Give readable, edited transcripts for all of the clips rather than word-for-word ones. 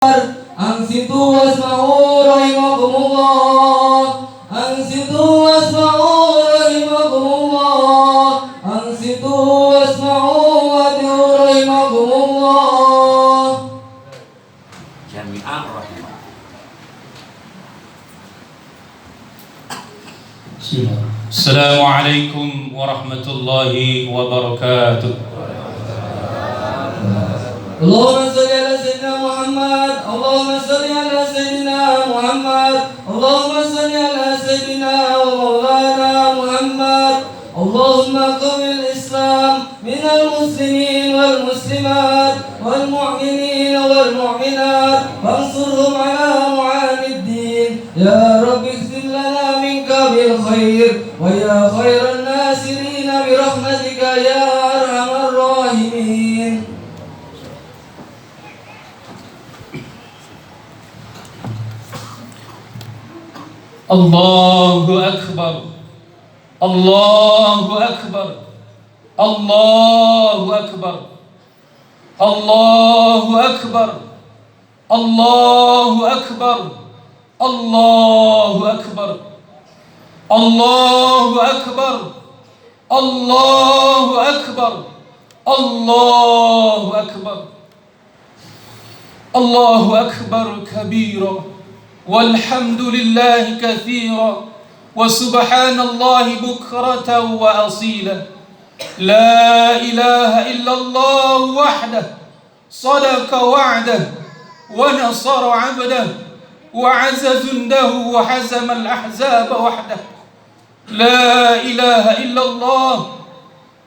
أنصتوا واسمعوا رحمكم الله. أنصتوا واسمعوا رحمكم الله. أنصتوا واسمعوا وأطيعوا رحمكم الله. جميعا رحمة. السلام عليكم ورحمة الله وبركاته. اللهم صل على سيدنا محمد. اللهم صل على سيدنا محمد. اللهم صل على سيدنا ومولانا محمد. اللهم قم الإسلام من المسلمين والمسلمات والمؤمنين والمؤمنات وانصرهم على معاني الدين. يا رب اختم لنا منك بالخير ويا خير الناصرين برحمتك يا أرحم الراحمين. الله أكبر. الله أكبر. الله أكبر. الله أكبر. الله أكبر. الله أكبر. الله أكبر. الله أكبر. الله أكبر. الله أكبر كبيرا والحمد لله كثيرا وسبحان الله بكرة وأصيلا. لا إله إلا الله وحده صدق وعده ونصر عبده وعز جنده وحزم الأحزاب وحده. لا إله إلا الله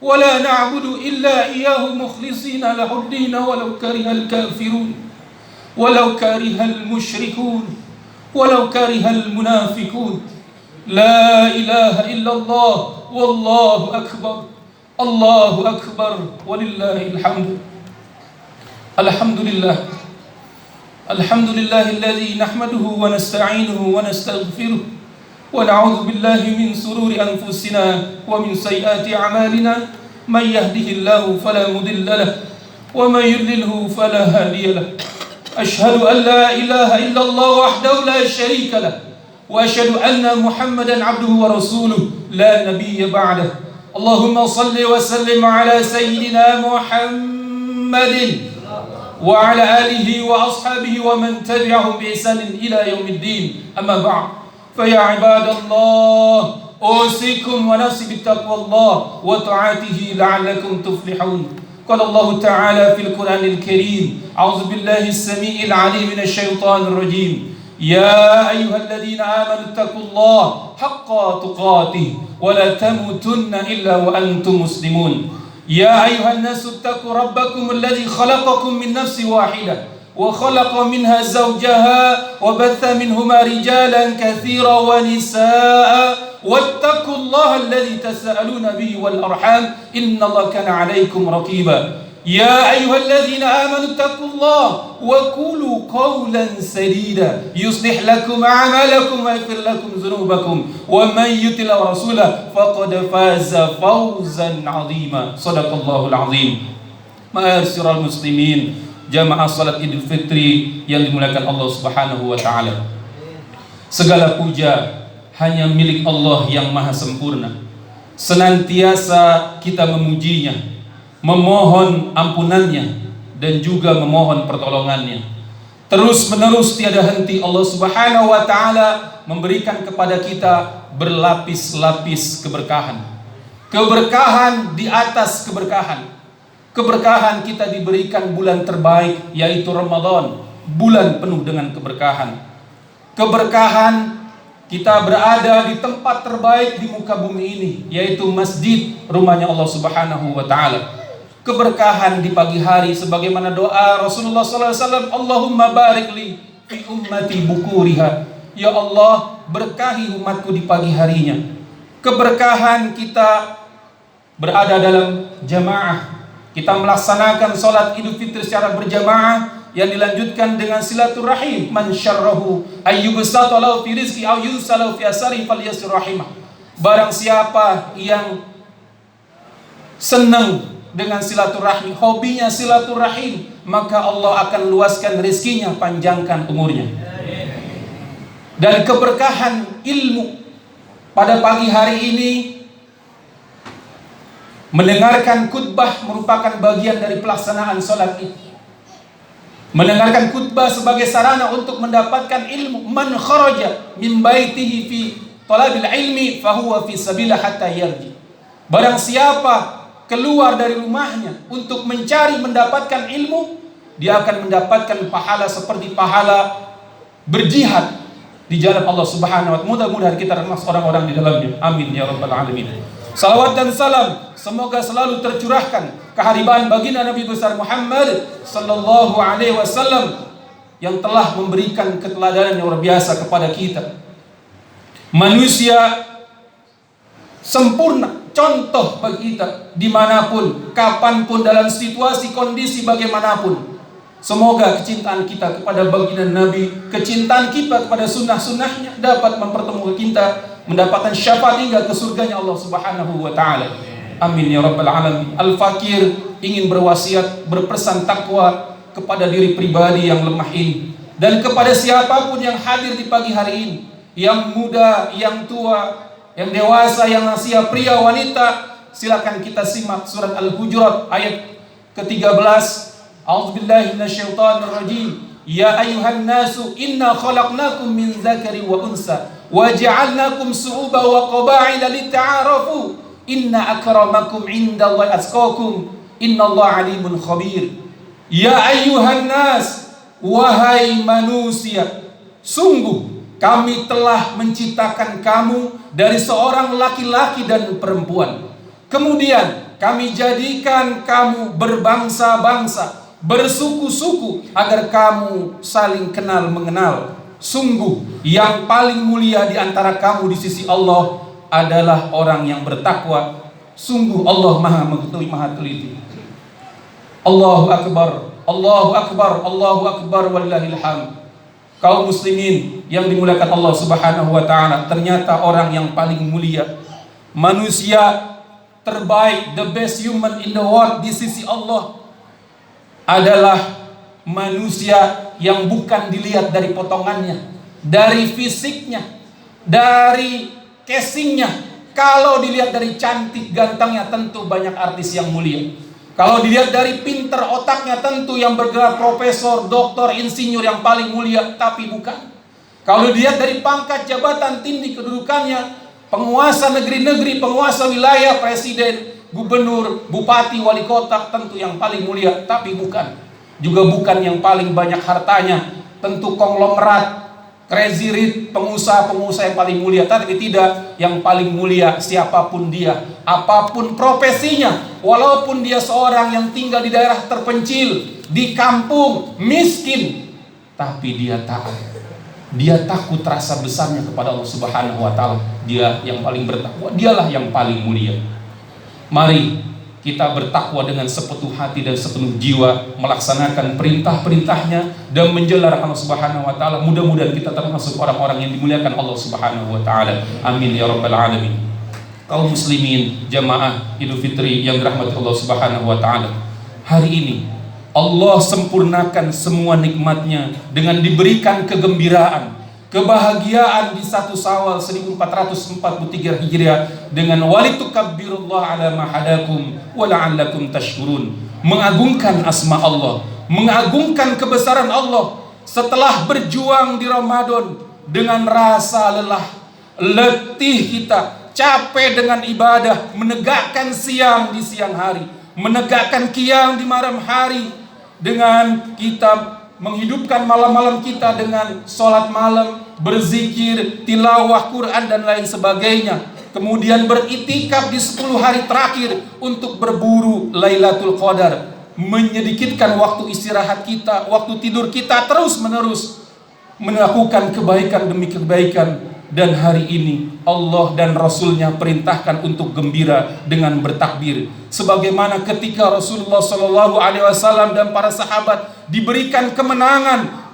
ولا نعبد إلا إياه مخلصين له الدين ولو كره الكافرون ولو كره المشركون ولو كره المنافقون. لا إله إلا الله والله أكبر. الله أكبر ولله الحمد. الحمد لله. الحمد لله الذي نحمده ونستعينه ونستغفره ونعوذ بالله من شرور أنفسنا ومن سيئات أعمالنا. من يهده الله فلا مضل له ومن يضلله فلا هادي له. أشهد أن لا إله إلا الله وحده لا شريك له وأشهد أن محمدا عبده ورسوله لا نبي بعده. اللهم صل وسلم على سيدنا محمد وعلى آله وأصحابه ومن تبعهم بإحسان إلى يوم الدين. أما بعد فيا عباد الله أوصيكم ونفسي بتقوى الله وطاعته لعلكم تفلحون. قال الله تعالى في القرآن الكريم: أعوذ بالله السميع العليم من الشيطان الرجيم. يا أيها الذين آمنوا اتقوا الله حق تقاته ولا تموتن إلا وأنتم مسلمون. يا أيها الناس اتقوا ربكم الذي خلقكم من نفس واحدة وخلق منها زوجها وبث منهما رجالا كثيرا ونساء واتقوا الله الذي تساءلون به والأرحام إن الله كان عليكم رقيبا. يا أيها الذين آمنوا اتقوا الله وقولوا قولا سديدا يصلح لكم أعمالكم ويغفر لكم ذنوبكم ومن يطع الله ورسوله فقد فاز فوزا عظيما. صدق الله العظيم. Ma'asyiral muslimin, jamaah salat Idul Fitri yang dimuliakan Allah Subhanahu wa taala. Segala puja hanya milik Allah yang maha sempurna. Senantiasa kita memujinya, memohon ampunannya dan juga memohon pertolongannya. Terus menerus tiada henti Allah Subhanahu wa taala memberikan kepada kita berlapis-lapis keberkahan. Keberkahan di atas keberkahan. Keberkahan kita diberikan bulan terbaik yaitu Ramadan, bulan penuh dengan keberkahan. Keberkahan kita berada di tempat terbaik di muka bumi ini yaitu masjid, rumahnya Allah Subhanahu wa taala. Keberkahan di pagi hari sebagaimana doa Rasulullah sallallahu alaihi wasallam, Allahumma barik li fi ummati bukuriha. Ya Allah, berkahi umatku di pagi harinya. Keberkahan kita berada dalam jamaah. Kita melaksanakan sholat Idul Fitri secara berjamaah yang dilanjutkan dengan silaturahim. Man syarrahu ayyubsata lahu fi rizqi aw yusalahu fi asari falyasir rahimah. Barang siapa yang senang dengan silaturahmi, hobinya silaturahim, maka Allah akan luaskan rezekinya, panjangkan umurnya. Dan keberkahan ilmu pada pagi hari ini, mendengarkan khutbah merupakan bagian dari pelaksanaan sholat Id. Mendengarkan khutbah sebagai sarana untuk mendapatkan ilmu. Man kharaja min baitihi fi talabil ilmi fahuwa fi sabilah hatta yarji. Barang siapa keluar dari rumahnya untuk mencari mendapatkan ilmu, dia akan mendapatkan pahala seperti pahala berjihad di jalan Allah Subhanahu wa taala. Mudah-mudahan kita termasuk orang-orang di dalamnya. Amin ya rabbal alamin. Salawat dan salam semoga selalu tercurahkan kehadiran baginda Nabi besar Muhammad sallallahu alaihi wasallam yang telah memberikan keteladanan yang luar biasa kepada kita. Manusia sempurna, contoh bagi kita dimanapun, kapanpun, dalam situasi kondisi bagaimanapun. Semoga kecintaan kita kepada baginda Nabi, kecintaan kita kepada sunnah-sunnahnya dapat mempertemukan kita mendapatkan syafaat hingga ke surganya Allah Subhanahu wa taala. Amin ya rabbal alamin. Al-Fakir ingin berwasiat, berpesan takwa kepada diri pribadi yang lemah ini dan kepada siapapun yang hadir di pagi hari ini, yang muda, yang tua, yang dewasa, yang lansia, pria, wanita. Silakan kita simak surat Al-Hujurat ayat ke-13. A'udzubillahi minasyaitonirrajim. Ya ayyuhan nasu inna khalaqnakum min dzakari wa unsa wa ja'alnakum su'uban wa qaba'ila lita'arafu inna akramakum 'indallahi atqakum innallaha 'alimun khabir. Ya ayyuhan nas, wahai manusia, sungguh kami telah menciptakan kamu dari seorang laki-laki dan perempuan. Kemudian kami jadikan kamu berbangsa-bangsa, bersuku-suku agar kamu saling kenal mengenal. Sungguh yang paling mulia di antara kamu di sisi Allah adalah orang yang bertakwa. Sungguh Allah Maha mengetahui, Maha teliti. Allahu akbar, Allahu akbar, Allahu akbar walillahil hamd. Kaum muslimin yang dimuliakan Allah Subhanahu wa taala, ternyata orang yang paling mulia, manusia terbaik, the best human in the world di sisi Allah adalah manusia yang bukan dilihat dari potongannya, dari fisiknya, dari casingnya. Kalau dilihat dari cantik gantengnya, tentu banyak artis yang mulia. Kalau dilihat dari pinter otaknya, tentu yang bergelar profesor, doktor, insinyur yang paling mulia. Tapi bukan. Kalau dilihat dari pangkat jabatan tinggi kedudukannya, penguasa negeri-negeri, penguasa wilayah, presiden, gubernur, bupati, wali kota, tentu yang paling mulia. Tapi bukan. Juga bukan yang paling banyak hartanya. Tentu konglomerat, crazy rich, pengusaha-pengusaha yang paling mulia. Tapi tidak, yang paling mulia siapapun dia, apapun profesinya, walaupun dia seorang yang tinggal di daerah terpencil, di kampung, miskin, tapi dia taat. Dia takut rasa besarnya kepada Allah Subhanahu wa taala. Dia yang paling bertakwa, dialah yang paling mulia. Mari kita bertakwa dengan sepenuh hati dan sepenuh jiwa, melaksanakan perintah-perintahnya dan menjelar Allah Subhanahu wa taala. Mudah-mudahan kita termasuk orang-orang yang dimuliakan Allah Subhanahu wa taala. Amin ya rabbal alamin. Kaum muslimin, jamaah Idul Fitri yang dirahmati Allah Subhanahu wa taala. Hari ini Allah sempurnakan semua nikmatnya dengan diberikan kegembiraan, kebahagiaan di 1 Syawal 1443 Hijriah dengan walitukabbirullaha ala ma hadakum wa la'allakum tashkurun. Mengagungkan asma Allah, mengagungkan kebesaran Allah setelah berjuang di Ramadan dengan rasa lelah, letih kita, capek dengan ibadah, menegakkan siang di siang hari, menegakkan qiyam di malam hari, dengan kita menghidupkan malam-malam kita dengan sholat malam, berzikir, tilawah Quran dan lain sebagainya. Kemudian beritikaf di 10 hari terakhir untuk berburu Lailatul Qadar, menyedikitkan waktu istirahat kita, waktu tidur kita, terus menerus melakukan kebaikan demi kebaikan. Dan hari ini Allah dan Rasulnya perintahkan untuk gembira dengan bertakbir, sebagaimana ketika Rasulullah SAW dan para sahabat diberikan kemenangan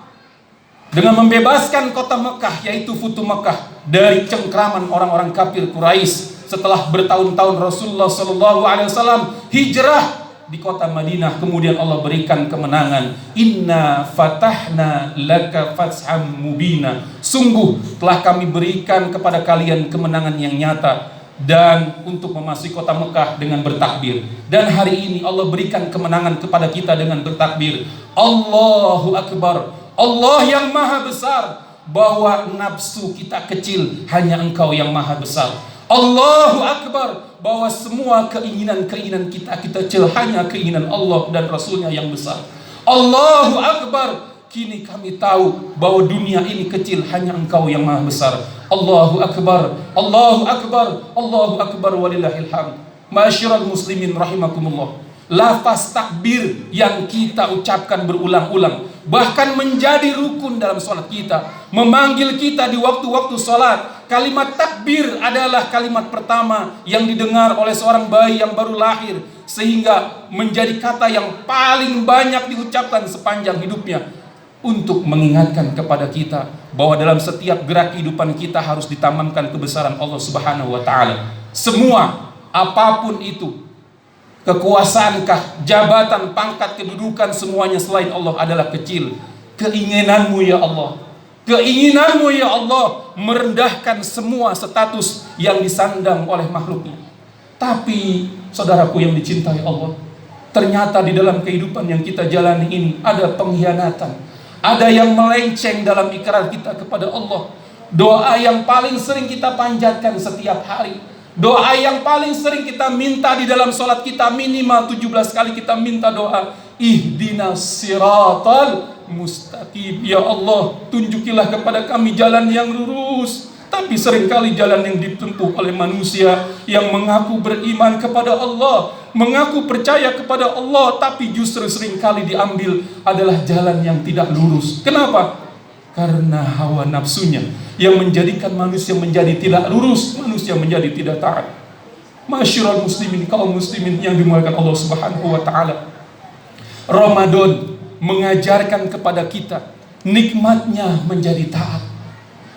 dengan membebaskan kota Mekah, yaitu Futu Mekah, dari cengkraman orang-orang kafir Quraisy. Setelah bertahun-tahun Rasulullah SAW hijrah di kota Madinah, kemudian Allah berikan kemenangan. Inna fatahna laka fatham mubina. Sungguh telah kami berikan kepada kalian kemenangan yang nyata, dan untuk memasuki kota Mekah dengan bertakbir. Dan hari ini Allah berikan kemenangan kepada kita dengan bertakbir. Allahu Akbar. Allah yang maha besar, bahwa nafsu kita kecil, hanya Engkau yang maha besar. Allahu Akbar, bahwa semua keinginan-keinginan kita kecil, hanya keinginan Allah dan Rasulnya yang besar. Allahu Akbar, kini kami tahu bahwa dunia ini kecil, hanya Engkau yang maha besar. Allahu Akbar, Allahu Akbar, Allahu Akbar, walillahil hamd. Ma'asyiral muslimin rahimakumullah, lafaz takbir yang kita ucapkan berulang-ulang, bahkan menjadi rukun dalam sholat kita, memanggil kita di waktu-waktu sholat. Kalimat takbir adalah kalimat pertama yang didengar oleh seorang bayi yang baru lahir, sehingga menjadi kata yang paling banyak diucapkan sepanjang hidupnya, untuk mengingatkan kepada kita bahwa dalam setiap gerak kehidupan kita harus ditanamkan kebesaran Allah Subhanahu wa taala. Semua, apapun itu, kekuasaankah, jabatan, pangkat, kedudukan, semuanya selain Allah adalah kecil. Keinginanmu ya Allah, keinginanmu ya Allah merendahkan semua status yang disandang oleh makhluknya. Tapi saudaraku yang dicintai Allah, ternyata di dalam kehidupan yang kita jalani ini ada pengkhianatan, ada yang melenceng dalam ikrar kita kepada Allah. Doa yang paling sering kita panjatkan setiap hari, doa yang paling sering kita minta di dalam sholat kita, minimal 17 kali kita minta doa, ihdinas siratal mustaqim. Ya Allah, tunjukilah kepada kami jalan yang lurus. Tapi seringkali jalan yang ditempuh oleh manusia yang mengaku beriman kepada Allah, mengaku percaya kepada Allah, tapi justru seringkali diambil adalah jalan yang tidak lurus. Kenapa? Karena hawa nafsunya yang menjadikan manusia menjadi tidak lurus, manusia menjadi tidak taat. Masyarul muslimin, kaum muslimin yang dimuliakan Allah Subhanahu wa taala, Ramadan mengajarkan kepada kita nikmatnya menjadi taat.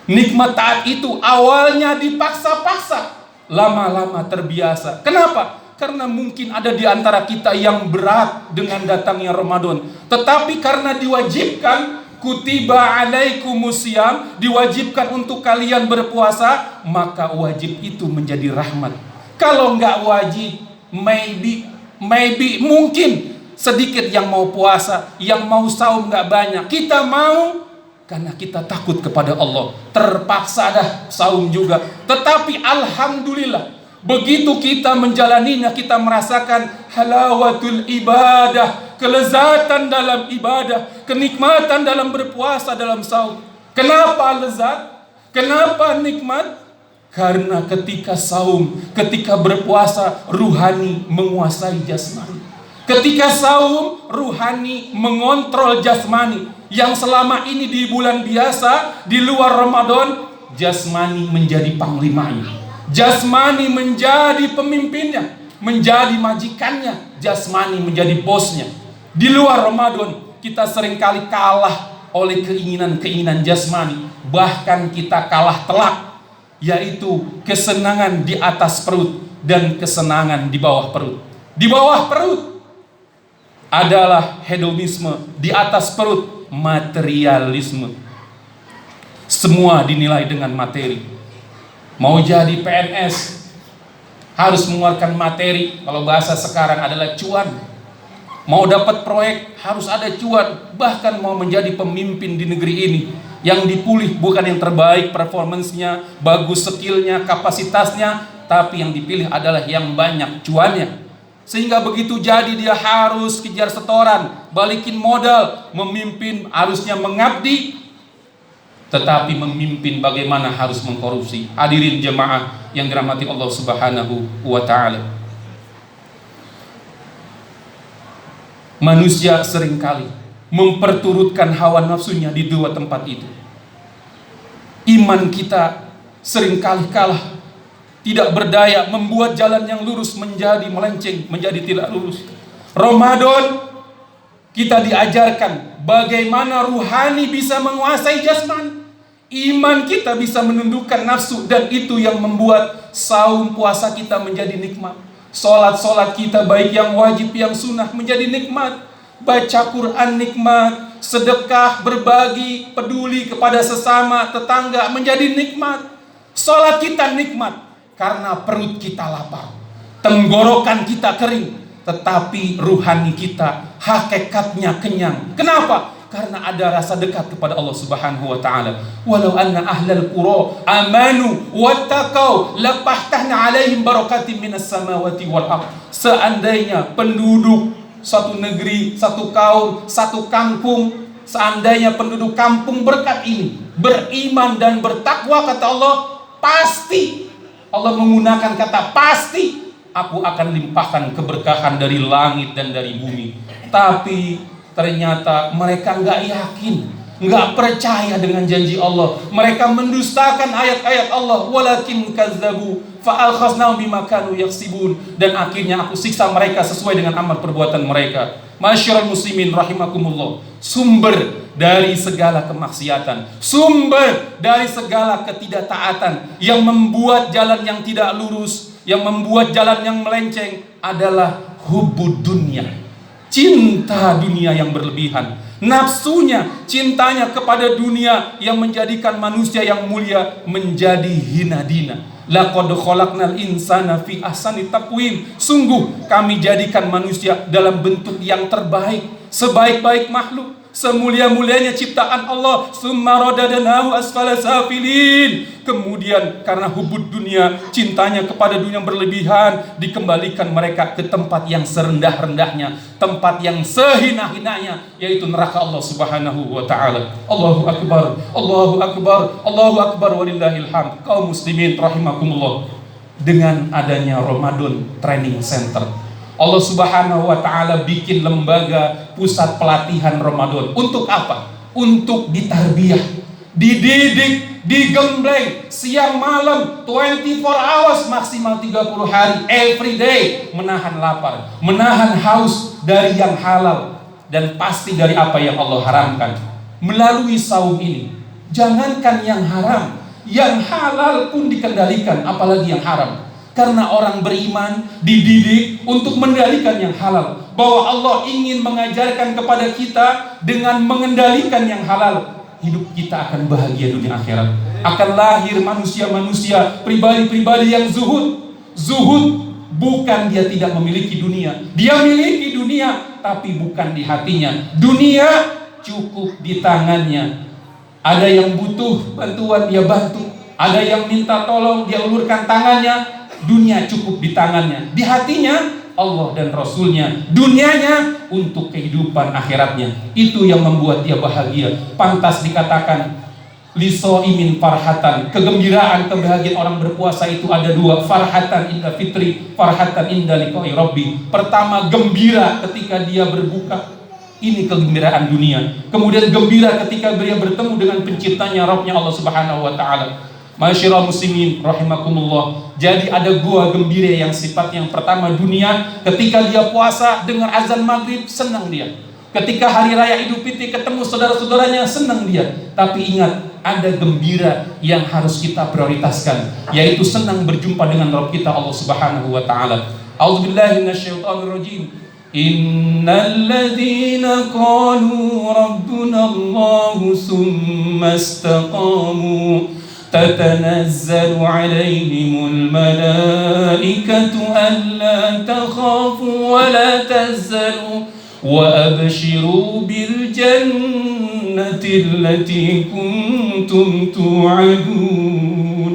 Nikmat taat itu awalnya dipaksa-paksa, lama-lama terbiasa. Kenapa? Karena mungkin ada di antara kita yang berat dengan datangnya Ramadan, tetapi karena diwajibkan, kutiba alaikumusiyam, diwajibkan untuk kalian berpuasa, maka wajib itu menjadi rahmat. Kalau nggak wajib, maybe mungkin sedikit yang mau puasa, yang mau saum nggak banyak. Kita mau karena kita takut kepada Allah, terpaksa dah saum juga. Tetapi alhamdulillah, begitu kita menjalaninya, kita merasakan halawatul ibadah, kelezatan dalam ibadah, kenikmatan dalam berpuasa, dalam saum. Kenapa lezat? Kenapa nikmat? Karena ketika saum, ketika berpuasa, ruhani menguasai jasmani. Ketika saum, ruhani mengontrol jasmani. Yang selama ini di bulan biasa, di luar Ramadan, jasmani menjadi panglimanya, jasmani menjadi pemimpinnya, menjadi majikannya, jasmani menjadi bosnya. Di luar Ramadan, kita seringkali kalah oleh keinginan-keinginan jasmani. Bahkan kita kalah telak, yaitu kesenangan di atas perut dan kesenangan di bawah perut. Di bawah perut adalah hedonisme, di atas perut materialisme. Semua dinilai dengan materi. Mau jadi PNS harus mengeluarkan materi, kalau bahasa sekarang adalah cuan. Mau dapat proyek harus ada cuan. Bahkan mau menjadi pemimpin di negeri ini, yang dipilih bukan yang terbaik performancenya, bagus skillnya, kapasitasnya, tapi yang dipilih adalah yang banyak cuannya. Sehingga begitu jadi dia harus kejar setoran, balikin modal, memimpin harusnya mengabdi, tetapi memimpin bagaimana harus mengkorupsi. Hadirin jemaah yang dirahmati Allah Subhanahu wa taala. Manusia seringkali memperturutkan hawa nafsunya di dua tempat itu. Iman kita seringkali kalah, tidak berdaya, membuat jalan yang lurus menjadi melenceng, menjadi tidak lurus. Ramadan kita diajarkan bagaimana ruhani bisa menguasai jasmani. Iman kita bisa menundukkan nafsu, dan itu yang membuat saum puasa kita menjadi nikmat. Sholat-sholat kita baik yang wajib yang sunnah menjadi nikmat. Baca Quran nikmat, sedekah, berbagi, peduli kepada sesama, tetangga menjadi nikmat. Sholat kita nikmat karena perut kita lapar, tenggorokan kita kering, tetapi ruhani kita hakikatnya kenyang. Kenapa? Karena ada rasa dekat kepada Allah Subhanahu wa taala. Walau anna ahlal qura amanu wattaqau lafahtahna alaihim barakatim minas samawati wal ardh. Seandainya penduduk satu negeri, satu kaum, satu kampung, seandainya penduduk kampung berkat ini beriman dan bertakwa, kata Allah, pasti, Allah menggunakan kata pasti, aku akan limpahkan keberkahan dari langit dan dari bumi. Tapi ternyata mereka nggak yakin, nggak percaya dengan janji Allah. Mereka mendustakan ayat-ayat Allah. Walakin kazzabu fa'akhadnahum bima kanu yaksibun. Dan akhirnya aku siksa mereka sesuai dengan amal perbuatan mereka. Masyarul muslimin rahimakumullah. Sumber dari segala kemaksiatan, sumber dari segala ketidaktaatan yang membuat jalan yang tidak lurus, yang membuat jalan yang melenceng adalah hubbud dunya. Cinta dunia yang berlebihan, nafsunya, cintanya kepada dunia yang menjadikan manusia yang mulia menjadi hina dina. Laqad khalaqnal insana fi ahsani taqwim. Sungguh kami jadikan manusia dalam bentuk yang terbaik, sebaik-baik makhluk, semulia-mulianya ciptaan Allah. Summa radadnahu asfala safilin. Kemudian karena hubud dunia, cintanya kepada dunia berlebihan, dikembalikan mereka ke tempat yang serendah-rendahnya, tempat yang sehina-hinanya, yaitu neraka Allah Subhanahu wa taala. Allahu akbar, Allahu akbar, Allahu akbar walillahil hamd. Kaum muslimin rahimakumullah, dengan adanya Ramadan Training Center, Allah Subhanahu wa taala bikin lembaga pusat pelatihan Ramadan. Untuk apa? Untuk ditarbiyah, dididik, digembleng siang malam 24 hours, maksimal 30 hari, every day, menahan lapar, menahan haus dari yang halal dan pasti dari apa yang Allah haramkan. Melalui saum ini, jangankan yang haram, yang halal pun dikendalikan, apalagi yang haram. Karena orang beriman dididik untuk mengendalikan yang halal, bahwa Allah ingin mengajarkan kepada kita dengan mengendalikan yang halal, hidup kita akan bahagia dunia akhirat. Akan lahir manusia-manusia, pribadi-pribadi yang zuhud. Zuhud bukan dia tidak memiliki dunia, dia miliki dunia tapi bukan di hatinya. Dunia cukup di tangannya. Ada yang butuh bantuan dia bantu, ada yang minta tolong dia ulurkan tangannya. Dunia cukup di tangannya, di hatinya Allah dan Rasulnya. Dunianya untuk kehidupan akhiratnya. Itu yang membuat dia bahagia. Pantas dikatakan lisoimin farhatan. Kegembiraan, kebahagiaan orang berpuasa itu ada dua. Farhatan inda fitri, farhatan inda liqa'i rabbi. Pertama, gembira ketika dia berbuka, ini kegembiraan dunia. Kemudian gembira ketika dia bertemu dengan penciptanya, Rabbnya Allah Subhanahu wa ta'ala. Masyarul muslimin rahimakumullah. Jadi ada gua gembira yang sifat yang pertama dunia. Ketika dia puasa dengar azan maghrib, senang dia. Ketika hari raya Idul Fitri ketemu saudara-saudaranya, senang dia. Tapi ingat, ada gembira yang harus kita prioritaskan, yaitu senang berjumpa dengan Rabb kita Allah Subhanahu wa taala. A'udzubillahi minasyaitonir rajim. Innal ladzina qalu rabbuna Allahu tsumma istaqamu تتنزل عليهم الملائكة ألا تخافوا ولا تحزنوا وأبشروا بالجنة التي كنتم توعدون.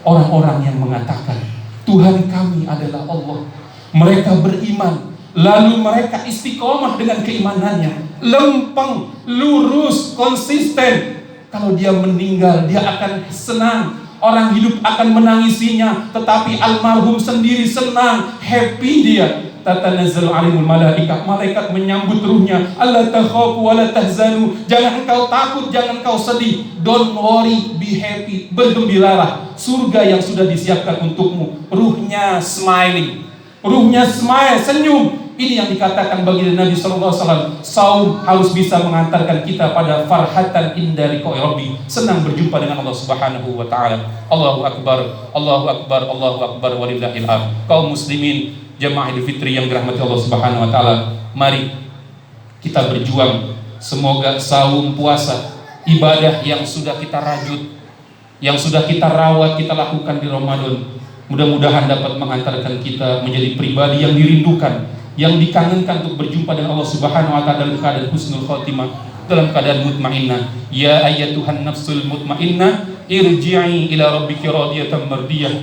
Orang-orang yang mengatakan Tuhan kami adalah Allah, mereka beriman, lalu mereka istiqomah dengan keimanannya, lempeng, lurus, konsisten. Kalau dia meninggal, dia akan senang. Orang hidup akan menangisinya, tetapi almarhum sendiri senang, happy dia. Tatanazzalu alaihimul malaikah, malaikat menyambut ruhnya. Alla takhafu wa la tahzanu. Jangan engkau takut, jangan engkau sedih. Don't worry, be happy. Bergembiralah. Surga yang sudah disiapkan untukmu. Ruhnya smiling. Ruhnya smile, senyum. Ini yang dikatakan bagi Nabi sallallahu alaihi wasallam. Saum harus bisa mengantarkan kita pada farhatan inda liqa'i rabbi, senang berjumpa dengan Allah Subhanahu wa taala. Allahu akbar, Allahu akbar, Allahu akbar walillahil hamd. Kaum muslimin jamaah Idul Fitri yang dirahmati Allah Subhanahu wa taala. Mari kita berjuang. Semoga saum, puasa, ibadah yang sudah kita rajut, yang sudah kita rawat, kita lakukan di Ramadan, mudah-mudahan dapat mengantarkan kita menjadi pribadi yang dirindukan, yang dikangenkan untuk berjumpa dengan Allah Subhanahu wa taala dalam keadaan husnul khotimah, dalam keadaan mutmainnah. Ya ayyatuhan nafsul mutmainnah, irji'i ila rabbiki radiyatan mardiyah,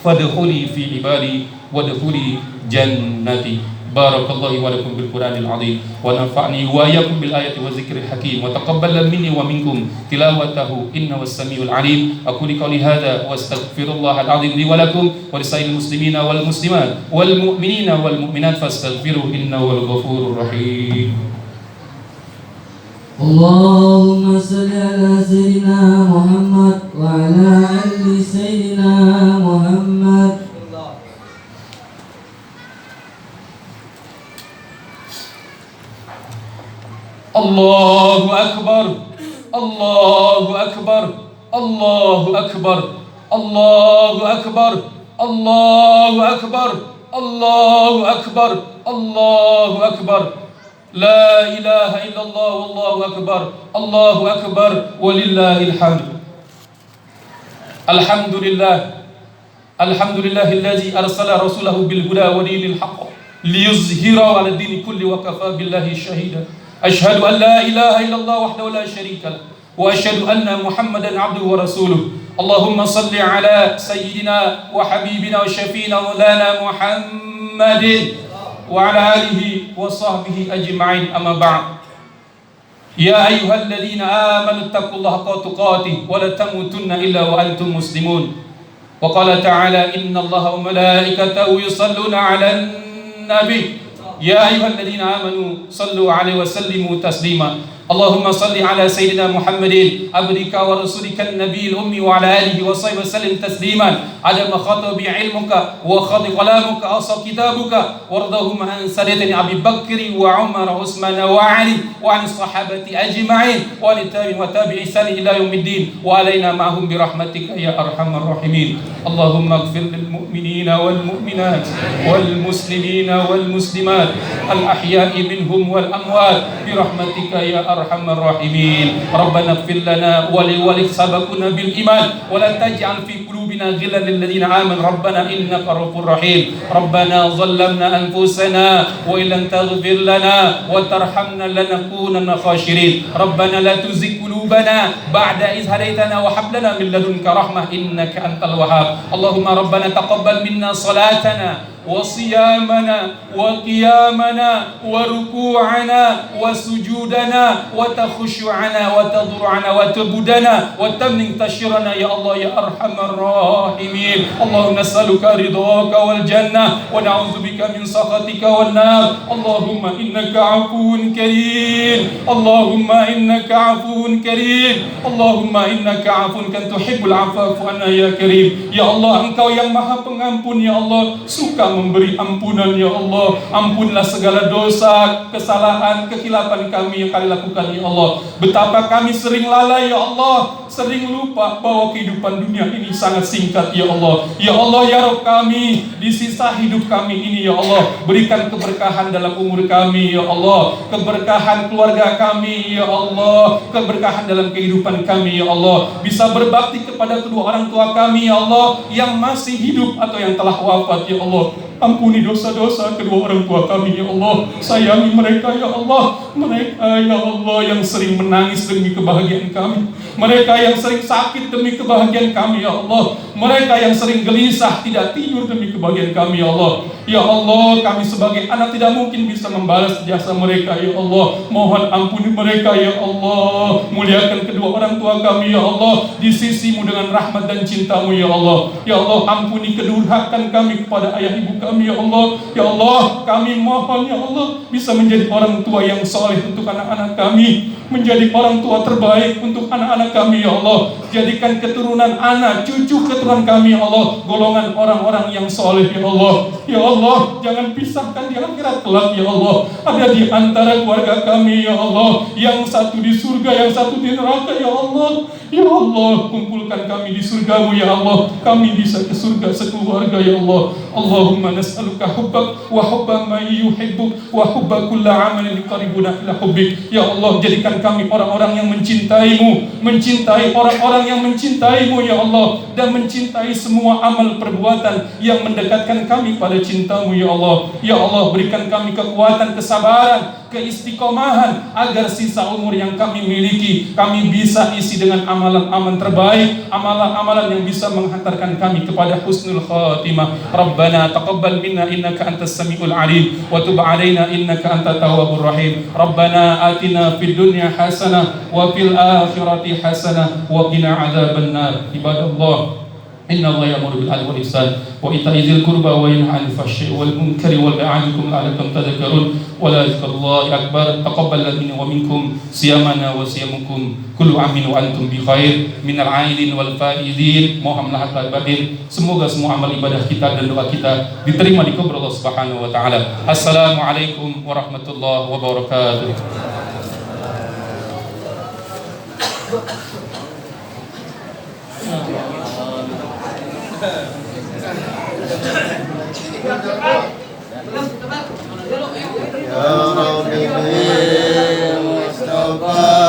fadkhuli fi ibadi wadkhuli jannati. Barakallahu wa lakum bil Qur'anil azim wa nafa'ni wa iyyakum bil ayati wa dzikril hakim wa taqabbal minni wa minkum tilawatahu innahu was-sami'ul alim. Aqulu qawli hadza wa astaghfirullahal azim li wa lakum wa lisa'il muslimina wal muslimat wal mu'minina wal mu'minat fastaghfiruhu innahu wal ghafurur rahim. Allahumma salli ala sayyidina Muhammad wa ala ali sayyidina Muhammad. Allahu akbar, Allahu akbar, Allahu akbar, Allahu akbar, Allahu akbar, Allahu akbar, Allahu akbar. La ilaha illallah wallahu akbar, Allahu akbar walillahil hamd. Alhamdulillah, alhamdulillahilladzi arsala rasulahu bil huda wa dinil haqq liyuzhirahu 'ala dini kulli wa kafa billahi shahida. Asyhadu an la ilaha illallah wahdahu la syarika lah wa asyhadu anna Muhammadan 'abduhu wa rasuluh. Allahumma salli ala sayyidina wa habibina wa syafiina maulana Muhammadin wa ala alihi wa sahbihi ajma'in, amma ba'd. Ya ayyuhalladzina amanu taqullaha haqqa tuqatih wa la tamutunna illa wa antum muslimun. Wa qala ta'ala innallaha wa malaikatahu yusalluna 'alan nabi. Ya ayyuhalladzina amanu sallu 'alaihi wa sallimu taslima. Allahumma salli ala sayyidina Muhammadin abdika wa rasulika an-nabiyil ummi wa ala alihi wa sahbihi sallim tasliman ala ma khata bi ilmuka wa khadi qalamuka asa kitabuka wardahum an sayyidina Abi Bakr wa Umar wa Utsman wa Ali wa an sahabati ajma'in wa li tabi'in wa tabi'i ihsan ila yaumiddin wa alaina ma'hum bi rahmatika ya arhamar rahimin. Allahumma ighfir lil mu'minina wal mu'minat wal muslimina wal muslimat al ahya'i minhum wal amwat bi rahmatika ya arhamar rahimin. Rabbana ighfir lana wa li walidayna sabaquna bil iman wa la taj'al fi qulubina ghillan lil ladzina amanu rabbana innaka ra'ufur rahim. Rabbana dhallamna anfusana wa illam taghfir lana wa tarhamna lanakunanna khashirin. Rabbana la tuzigh qulubana ba'da idh hadaytana wa hab lana min ladunka rahmah innaka antal wahhab. Allahumma rabbana taqabbal minna salatana وصيامنا وقيامنا وركوعنا وسجودنا وتخشعنا وتضرعنا وتبدنا وتمن تشرنا يا الله يا أرحم الراحمين. اللهم نسألك رضاك والجنة ونعوذ بك من سخطك والنار. اللهم إنك عفو كريم، اللهم إنك عفو كريم، اللهم إنك عفو كن تحب العفو فأنا يا كريم. Ya Allah, Engkau yang Maha Pengampun ya Allah, suka memberi ampunan ya Allah. Ampunlah segala dosa, kesalahan, kekhilafan kami yang kami lakukan ya Allah. Betapa kami sering lalai ya Allah, sering lupa bahwa kehidupan dunia ini sangat singkat ya Allah. Ya Allah ya Rabb kami, di sisa hidup kami ini ya Allah, berikan keberkahan dalam umur kami ya Allah, keberkahan keluarga kami ya Allah, keberkahan dalam kehidupan kami ya Allah, bisa berbakti kepada kedua orang tua kami ya Allah yang masih hidup atau yang telah wafat ya Allah. Ampuni dosa-dosa kedua orang tua kami ya Allah. Sayangi mereka ya Allah. Mereka ya Allah yang sering menangis demi kebahagiaan kami, mereka yang sering sakit demi kebahagiaan kami ya Allah, mereka yang sering gelisah tidak tidur demi kebahagiaan kami ya Allah. Ya Allah, kami sebagai anak tidak mungkin bisa membalas jasa mereka ya Allah. Mohon ampuni mereka ya Allah. Muliakan kedua orang tua kami ya Allah di sisimu dengan rahmat dan cintamu ya Allah. Ya Allah, ampuni kedurhakan kami kepada ayah ibu kami ya Allah. Ya Allah, kami mohon ya Allah bisa menjadi orang tua yang soleh untuk anak-anak kami. menjadi orang tua terbaik untuk anak-anak kami ya Allah. Jadikan keturunan anak, cucu keturunan kami ya Allah, golongan orang-orang yang soleh ya Allah. Ya Allah, jangan pisahkan di akhirat kelak ya Allah. Ada di antara keluarga kami ya Allah, yang satu di surga, yang satu di neraka ya Allah. Ya Allah, kumpulkan kami di surgamu ya Allah. Kami bisa ke surga sekeluarga ya Allah. Allahumma nas'aluka hubbak wa hubba man yuhibbuk wa hubba kulla amalin yuqarribuna ila hubbik. Ya Allah, jadikan kami orang-orang yang mencintaimu, mencintai orang-orang yang mencintaimu ya Allah, dan mencintai semua amal perbuatan yang mendekatkan kami pada cintamu ya Allah. Ya Allah, berikan kami kekuatan, kesabaran, keistiqomahan, agar sisa umur yang kami miliki kami bisa isi dengan amalan-amalan terbaik, amalan-amalan yang bisa menghantarkan kami kepada husnul khatimah. Rabbana taqabbal minna innaka antas samiul alim wa tub alaina innaka antat tawwabur rahim. Rabbana atina fid dunya hasanah wa fil akhirati hasanah wa qina adzabannar. Ibadallah, inna Allah ya'muru bil 'adli wal ihsan wa ita'i dzil qurba wa yanha 'anil fahsya'i wal munkari wal ya'idukum la'allakum tadhakkarun. Wa la dzikrullahi akbar. Taqabbal minna wa minkum siyamana wa siyamukum kullu 'amin wa antum bi khair minal 'aidin wal faizin. Mohon lahir batin, semoga semua amal ibadah kita dan doa kita diterima di kubur Allah Subhanahu wa taala. Assalamualaikum warahmatullahi wabarakatuh. Ya Rabbi Mustafa